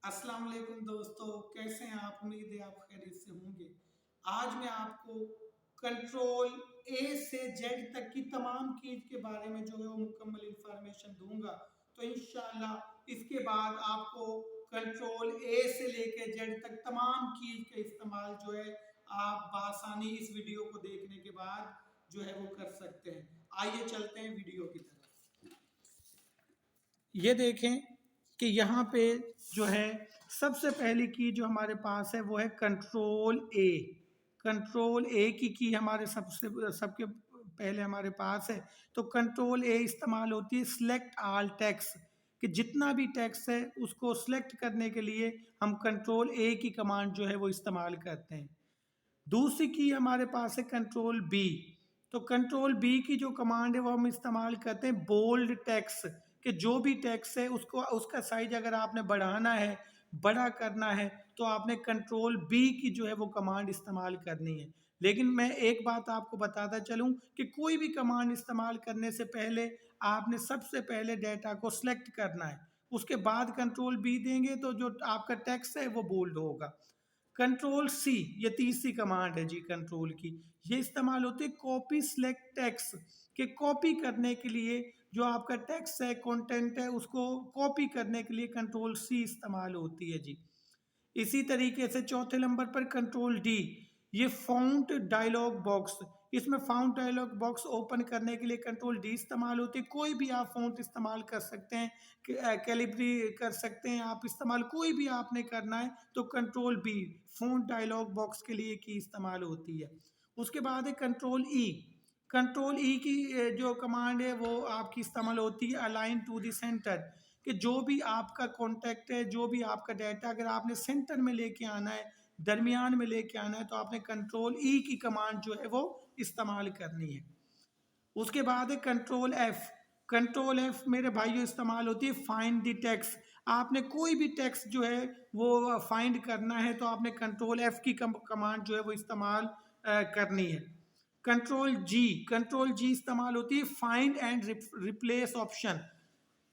अस्सलाम वालेकुम दोस्तों, कैसे हैं आप? उम्मीद है आप खैरियत से होंगे। आज मैं आपको कंट्रोल ए से जेड तक की तमाम कीज के बारे में जो है वो मुकम्मल इंफॉर्मेशन दूंगा। तो इंशाल्लाह इसके बाद आपको कंट्रोल ए से लेके जेड तक तमाम कीज का इस्तेमाल जो है आप बासानी इस वीडियो को देखने के बाद जो है वो कर सकते हैं। आइए चलते हैं वीडियो की तरफ। ये देखें कि यहाँ पे जो है सबसे पहली की जो हमारे पास है वो है कंट्रोल ए। कंट्रोल ए की हमारे सबके पहले हमारे पास है। तो कंट्रोल ए इस्तेमाल होती है सिलेक्ट ऑल टेक्स्ट, कि जितना भी टेक्स्ट है उसको सिलेक्ट करने के लिए हम कंट्रोल ए की कमांड जो है वो इस्तेमाल करते हैं। दूसरी की हमारे पास है कंट्रोल बी। तो कंट्रोल बी की जो कमांड है वो हम इस्तेमाल करते हैं बोल्ड टेक्स्ट, कि जो भी टेक्स्ट है उसको उसका साइज अगर आपने बढ़ाना है, बड़ा करना है, तो आपने कंट्रोल बी की जो है वो कमांड इस्तेमाल करनी है। लेकिन मैं एक बात आपको बताता चलूं कि कोई भी कमांड इस्तेमाल करने से पहले आपने सबसे पहले डेटा को सिलेक्ट करना है, उसके बाद कंट्रोल बी देंगे तो जो आपका टेक्स्ट है वो बोल्ड होगा। कंट्रोल सी, ये तीसरी कमांड है जी कंट्रोल की। ये इस्तेमाल होती है कॉपी सिलेक्ट टेक्स्ट, के कॉपी करने के लिए जो आपका टेक्स्ट है, कंटेंट है, उसको कॉपी करने के लिए कंट्रोल सी इस्तेमाल होती है जी। इसी तरीके से चौथे नंबर पर कंट्रोल डी, ये फाउंट डायलॉग बॉक्स। इसमें फाउंट डायलॉग बॉक्स ओपन करने के लिए कंट्रोल डी इस्तेमाल होती है। कोई भी आप फाउंट इस्तेमाल कर सकते हैं, कैलिब्री कर सकते हैं आप इस्तेमाल, कोई भी आपने करना है तो control B font dialog box के लिए की इस्तेमाल होती है। उसके बाद है कंट्रोल ई। कंट्रोल ई की जो कमांड है वो आपकी इस्तेमाल होती है अलाइन टू द सेंटर, कि जो भी आपका कॉन्टैक्ट है, जो भी आपका डाटा अगर आपने सेंटर में लेके आना है, दरमियान में लेके आना है, तो आपने कंट्रोल ई की कमांड जो है वो इस्तेमाल करनी है। उसके बाद है कंट्रोल एफ। कंट्रोल एफ मेरे भाइयों इस्तेमाल होती है फाइंड द टेक्स्ट। आपने कोई भी टेक्स्ट जो है वो फाइंड करना है तो आपने कंट्रोल एफ की कमांड जो है वो इस्तेमाल करनी है। कंट्रोल जी, कंट्रोल जी इस्तेमाल होती है फाइंड एंड रिप्लेस ऑप्शन।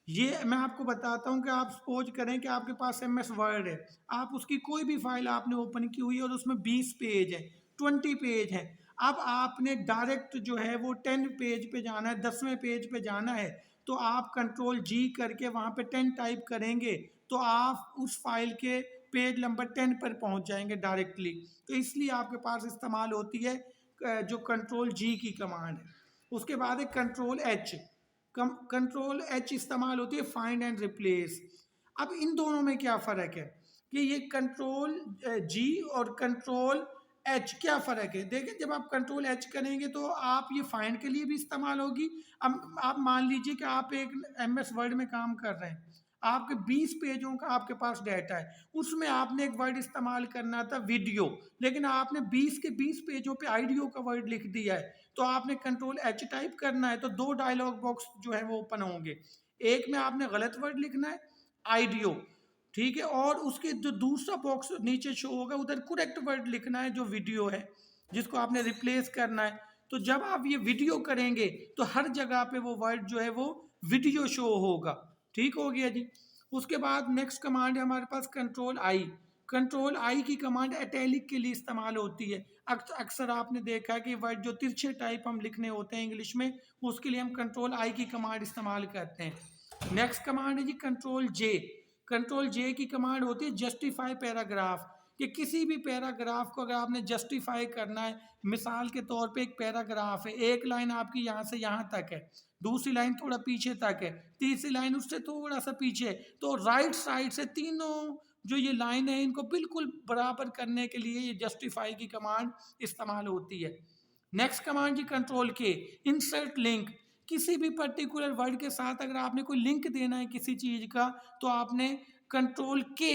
ये मैं आपको बताता हूँ कि आप सपोज करें कि आपके पास एम एस वर्ड है, आप उसकी कोई भी फाइल आपने ओपन की हुई है और उसमें 20 पेज है, 20 पेज है। अब आपने डायरेक्ट जो है वो 10 पेज पे जाना है, 10वें पेज पे जाना है, तो आप कंट्रोल जी करके वहाँ पे 10 टाइप करेंगे तो आप उस फाइल के पेज नंबर 10 पर पहुँच जाएंगे डायरेक्टली। तो इसलिए आपके पास इस्तेमाल होती है जो कंट्रोल जी की कमांड है। उसके बाद है कंट्रोल एच। कंट्रोल एच इस्तेमाल होती है फाइंड एंड रिप्लेस। अब इन दोनों में क्या फ़र्क है कि ये कंट्रोल जी और कंट्रोल एच क्या फ़र्क है? देखिए, जब आप कंट्रोल एच करेंगे तो आप ये फाइंड के लिए भी इस्तेमाल होगी। अब आप मान लीजिए कि आप एक एम एस वर्ड में काम कर रहे हैं, आपके 20 पेजों का आपके पास डाटा है, उसमें आपने एक वर्ड इस्तेमाल करना था वीडियो, लेकिन आपने 20 के 20 पेजों पे आइडियो का वर्ड लिख दिया है, तो आपने कंट्रोल एच टाइप करना है तो दो डायलॉग बॉक्स जो है वो ओपन होंगे। एक में आपने गलत वर्ड लिखना है आइडियो, ठीक है, और उसके जो दूसरा बॉक्स नीचे शो होगा उधर करेक्ट वर्ड लिखना है जो वीडियो है, जिसको आपने रिप्लेस करना है। तो जब आप ये वीडियो करेंगे तो हर जगह पे वो वर्ड जो है वो वीडियो शो होगा। ठीक हो गया जी। उसके बाद नेक्स्ट कमांड है हमारे पास कंट्रोल आई। कंट्रोल आई की कमांड इटैलिक के लिए इस्तेमाल होती है। अक्सर आपने देखा है कि वर्ड जो तिरछे टाइप हम लिखने होते हैं इंग्लिश में, उसके लिए हम कंट्रोल आई की कमांड इस्तेमाल करते हैं। नेक्स्ट कमांड है जी कंट्रोल जे। कंट्रोल जे की कमांड होती है जस्टिफाई पैराग्राफ, कि किसी भी पैराग्राफ को अगर आपने जस्टिफाई करना है, मिसाल के तौर पे एक पैराग्राफ है, एक लाइन आपकी यहाँ से यहाँ तक है, दूसरी लाइन थोड़ा पीछे तक है, तीसरी लाइन उससे थोड़ा सा पीछे, तो राइट साइड से तीनों जो ये लाइन है इनको बिल्कुल बराबर करने के लिए ये जस्टिफाई की कमांड इस्तेमाल होती है। नेक्स्ट कमांड जी कंट्रोल के, इंसर्ट लिंक। किसी भी पर्टिकुलर वर्ड के साथ अगर आपने कोई लिंक देना है किसी चीज का, तो आपने कंट्रोल के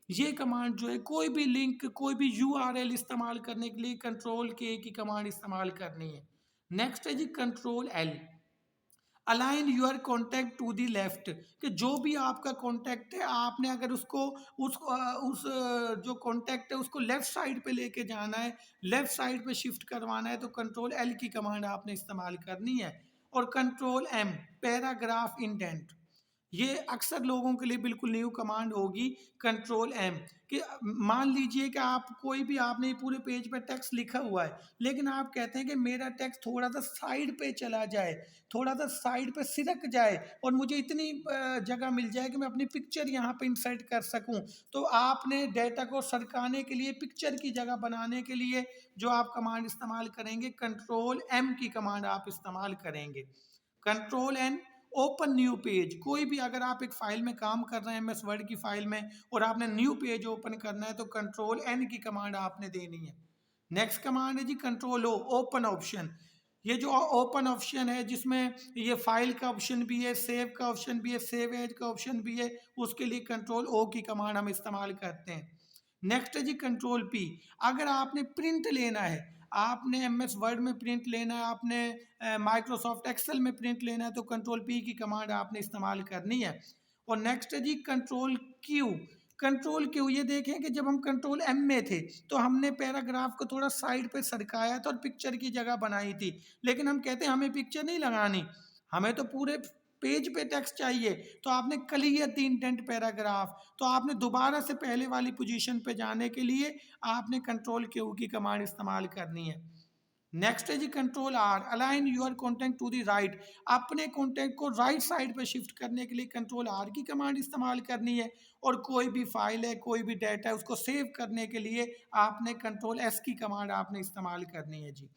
ये कमांड जो है कोई भी लिंक, कोई भी यूआरएल इस्तेमाल करने के लिए कंट्रोल के की कमांड इस्तेमाल करनी है। नेक्स्ट है जी control L, align your contact to the left, कि जो भी आपका कॉन्टैक्ट है आपने अगर उसको जो कॉन्टैक्ट है उसको लेफ्ट साइड पे लेके जाना है, लेफ्ट साइड पे शिफ्ट करवाना है, तो कंट्रोल एल की कमांड आपने इस्तेमाल करनी है। और कंट्रोल एम पैराग्राफ इंडेंट, ये अक्सर लोगों के लिए बिल्कुल न्यू कमांड होगी कंट्रोल एम। कि मान लीजिए कि आप कोई भी, आपने पूरे पेज पे टेक्स्ट लिखा हुआ है, लेकिन आप कहते हैं कि मेरा टेक्स्ट थोड़ा सा साइड पे चला जाए, थोड़ा सा साइड पे सिरक जाए और मुझे इतनी जगह मिल जाए कि मैं अपनी पिक्चर यहाँ पे इंसर्ट कर सकूं। तो आपने डेटा को सरकाने के लिए, पिक्चर की जगह बनाने के लिए जो आप कमांड इस्तेमाल करेंगे, कंट्रोल एम की कमांड आप इस्तेमाल करेंगे। Control N, open new page. कोई भी, अगर आप एक फाइल में काम कर रहे हैं एम एस वर्ड की फाइल में और आपने न्यू पेज ओपन करना है तो कंट्रोल एन की कमांड आपने देनी है। नेक्स्ट कमांड है जी कंट्रोल ओ, ओपन ऑप्शन। ये जो ओपन ऑप्शन है जिसमें ये फाइल का ऑप्शन भी है, सेव का ऑप्शन भी है, सेव एज का ऑप्शन भी है, उसके लिए कंट्रोल ओ की कमांड हम इस्तेमाल करते हैं। नेक्स्ट है जी कंट्रोल पी। अगर आपने प्रिंट लेना है, आपने एम एस वर्ड में प्रिंट लेना है, आपने माइक्रोसॉफ्ट एक्सेल में प्रिंट लेना है, तो कंट्रोल पी की कमांड आपने इस्तेमाल करनी है। और नेक्स्ट है जी कंट्रोल क्यू। कंट्रोल क्यू, ये देखें कि जब हम कंट्रोल एम में थे तो हमने पैराग्राफ को थोड़ा साइड पे सरकाया था और पिक्चर की जगह बनाई थी, लेकिन हम कहते हैं हमें पिक्चर नहीं लगानी, हमें तो पूरे पेज पे टेक्स्ट चाहिए। तो आपने क्लियर द इंटेंट पैराग्राफ, तो आपने दोबारा से पहले वाली पोजीशन पे जाने के लिए आपने कंट्रोल क्यू की कमांड इस्तेमाल करनी है। नेक्स्ट है जी control R, align your content to the right. अपने कॉन्टेंट को राइट साइड पे शिफ्ट करने के लिए कंट्रोल आर की कमांड इस्तेमाल करनी है। और कोई भी फाइल है, कोई भी डाटा है, उसको सेव करने के लिए आपने कंट्रोल एस की कमांड आपने इस्तेमाल करनी है जी।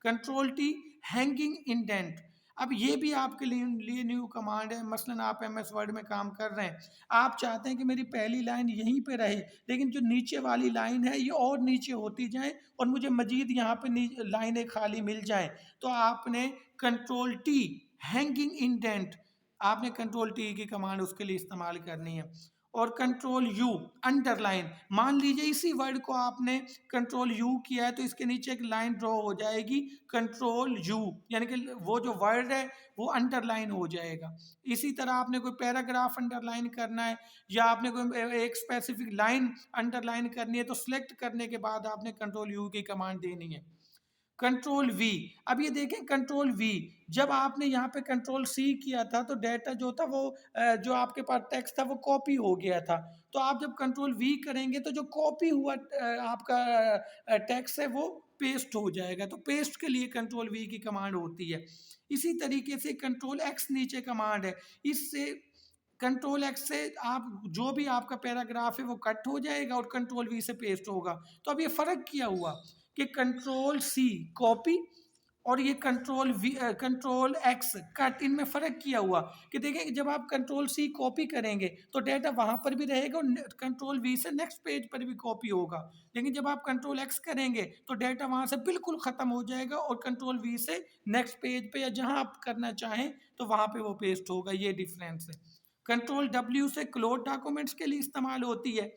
Control T, hanging indent. अब ये भी आपके लिए न्यू कमांड है। मसलन आप एम एस वर्ड में काम कर रहे हैं, आप चाहते हैं कि मेरी पहली लाइन यहीं पे रहे, लेकिन जो नीचे वाली लाइन है ये और नीचे होती जाए और मुझे मजीद यहाँ पे लाइनें खाली मिल जाएं, तो आपने कंट्रोल टी, हैंगिंग इंडेंट, आपने कंट्रोल टी की कमांड उसके लिए इस्तेमाल करनी है। और कंट्रोल यू, अंडरलाइन। मान लीजिए इसी वर्ड को आपने कंट्रोल यू किया है तो इसके नीचे एक लाइन ड्रॉ हो जाएगी कंट्रोल यू, यानी कि वो जो वर्ड है वो अंडरलाइन हो जाएगा। इसी तरह आपने कोई पैराग्राफ अंडरलाइन करना है या आपने कोई एक स्पेसिफिक लाइन अंडरलाइन करनी है तो सिलेक्ट करने के बाद आपने कंट्रोल यू की कमांड देनी है। Control we. अब ये देखें कंट्रोल वी, जब आपने यहाँ पे कंट्रोल सी किया था तो डेटा जो था वो जो आपके पास टेक्स्ट था वो कॉपी हो गया था। तो आप जब कंट्रोल वी करेंगे तो जो कॉपी हुआ आपका टेक्स्ट है वो पेस्ट हो जाएगा। तो पेस्ट के लिए कंट्रोल वी की कमांड होती है। इसी तरीके से कंट्रोल एक्स नीचे कमांड है, इससे कंट्रोल एक्स से आप जो भी आपका पैराग्राफ है वो कट हो जाएगा और कंट्रोल वी से पेस्ट होगा। तो अब ये फर्क क्या हुआ कि कंट्रोल सी कॉपी और ये कंट्रोल एक्स कट, इनमें फर्क किया हुआ कि देखें जब आप कंट्रोल सी कॉपी करेंगे तो डेटा वहां पर भी रहेगा और कंट्रोल वी से नेक्स्ट पेज पर भी कॉपी होगा, लेकिन जब आप कंट्रोल एक्स करेंगे तो डेटा वहां से बिल्कुल खत्म हो जाएगा और कंट्रोल वी से नेक्स्ट पेज पे या जहां आप करना चाहें तो वहां पे वो पेस्ट होगा। ये डिफरेंस है। कंट्रोल डब्ल्यू से क्लोज डॉक्यूमेंट्स के लिए इस्तेमाल होती है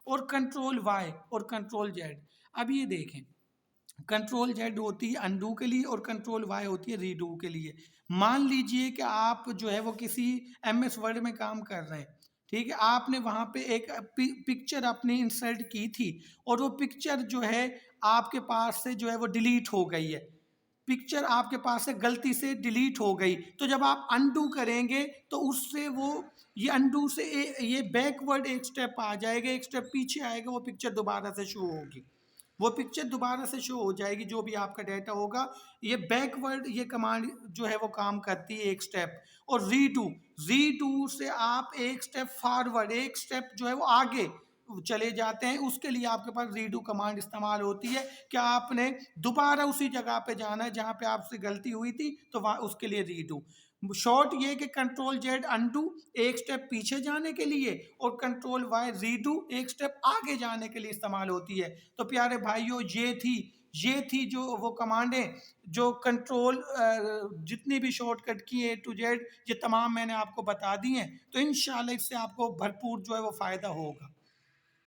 और कंट्रोल वाई और कंट्रोल जेड। अब ये देखें, कंट्रोल जेड होती है अनडू के लिए और कंट्रोल वाई होती है रीडू के लिए। मान लीजिए कि आप जो है वो किसी एम एस वर्ड में काम कर रहे हैं, ठीक है, आपने वहां पे एक पिक्चर अपनी इंसर्ट की थी और वो पिक्चर जो है आपके पास से जो है वो डिलीट हो गई है, पिक्चर आपके पास से गलती से डिलीट हो गई। तो जब आप अनडू करेंगे तो उससे वो ये अनडू से ये बैकवर्ड एक स्टेप आ जाएगा, एक स्टेप पीछे आएगा, वो पिक्चर दोबारा से शो होगी, वो पिक्चर दोबारा से शो हो जाएगी जो भी आपका डाटा होगा। ये बैकवर्ड ये कमांड जो है वो काम करती है एक स्टेप। और रीडू, रीडू से आप एक स्टेप फॉरवर्ड, एक स्टेप जो है वो आगे चले जाते हैं, उसके लिए आपके पास रीडू कमांड इस्तेमाल होती है कि आपने दोबारा उसी जगह पे जाना है जहां पे आपसे गलती हुई थी, तो वहां उसके लिए रीडू। शॉर्ट ये कि कंट्रोल जेड अनडू एक स्टेप पीछे जाने के लिए और कंट्रोल वाई रीडू एक स्टेप आगे जाने के लिए इस्तेमाल होती है। तो प्यारे भाइयों ये थी जो वो कमांडें जो कंट्रोल जितनी भी शॉर्टकट की ए टू जेड ये तमाम मैंने आपको बता दी हैं। तो इंशाल्लाह इससे आपको भरपूर जो है वो फ़ायदा होगा।